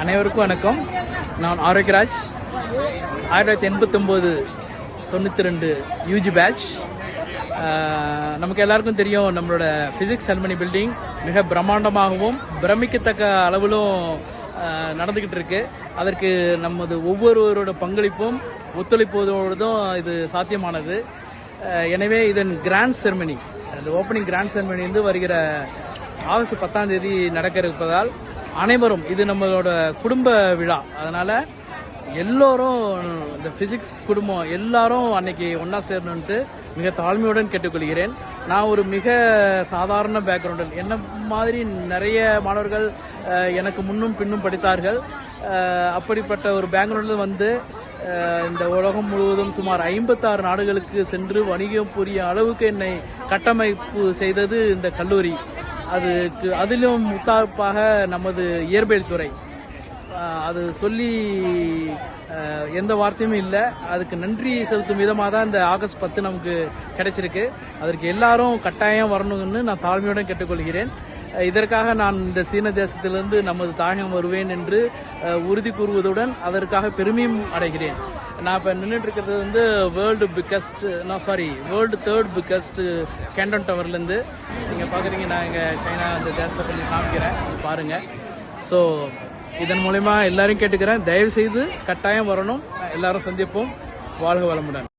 அனைவருக்கும் வணக்கம். நான் ஆரோக்கியராஜ். 1989 92 UG batch. நமக்கு எல்லாருக்கும் தெரியும், நம்மளோட பிசிக்ஸ் செரமனி பில்டிங் மிக பிரம்மாண்டமாகவும் பிரமிக்கத்தக்க அளவிலும் நடந்துகிட்டு இருக்கு. அதற்கு நமது ஒவ்வொருவரோட பங்களிப்பும் ஒத்துழைப்பதோடுதான் இது சாத்தியமானது. எனவே இதன் கிராண்ட் செரமனி, அந்த ஓப்பனிங் கிராண்ட் செரமனி வந்து வருகிற ஆகஸ்ட் 10ஆம் தேதி நடக்க இருப்பதால் அனைவரும், இது நம்மளோட குடும்ப விழா, அதனால எல்லோரும், இந்த பிசிக்ஸ் குடும்பம் எல்லாரும் அன்னைக்கு ஒன்னா சேரணும்ட்டு மிக தாழ்மையுடன் கேட்டுக்கொள்கிறேன். நான் ஒரு மிக சாதாரண பேக்ரவுண்டில், என்ன மாதிரி நிறைய மாணவர்கள் எனக்கு முன்னும் பின்னும் படித்தார்கள். அப்படிப்பட்ட ஒரு பேக்ரவுண்டில் வந்து இந்த உலகம் முழுவதும் சுமார் 56 நாடுகளுக்கு சென்று வணிகம் புரிய அளவுக்கு என்னை கட்டமைப்பு செய்தது இந்த கல்லூரி. அதிலும் முத்தாப்பாக நமது இயற்பியல் துறை. அது சொல்லி எந்த வார்த்தையும் இல்லை. அதுக்கு நன்றி செலுத்தும் விதமாக தான் இந்த ஆகஸ்ட் 10 நமக்கு கிடைச்சிருக்கு. அதற்கு எல்லாரும் கட்டாயம் வரணும்னு நான் தாழ்மையுடன் கேட்டுக்கொள்கிறேன். இதற்காக நான் இந்த சீன தேசத்திலிருந்து நமது தாயகம் வருவேன் என்று உறுதி கூறுவதுடன் அதற்காக பெருமையும் அடைகிறேன். நான் இப்போ நின்றுட்டு இருக்கிறது வந்து வேர்ல்டு 3rd பிக்கஸ்ட் கேண்டன் டவர்லேருந்து. நீங்கள் பார்க்குறீங்க, நான் இங்கே சைனா அந்த தேசத்தை கொஞ்சம் காமிக்கிறேன், பாருங்கள். ஸோ இதன் மூலமா எல்லாரையும் கேட்டுக்கிறேன், தயவு செய்து கட்டாயம் வரணும். எல்லாரும் சந்திப்போம். வாழ்க வளமுடன்.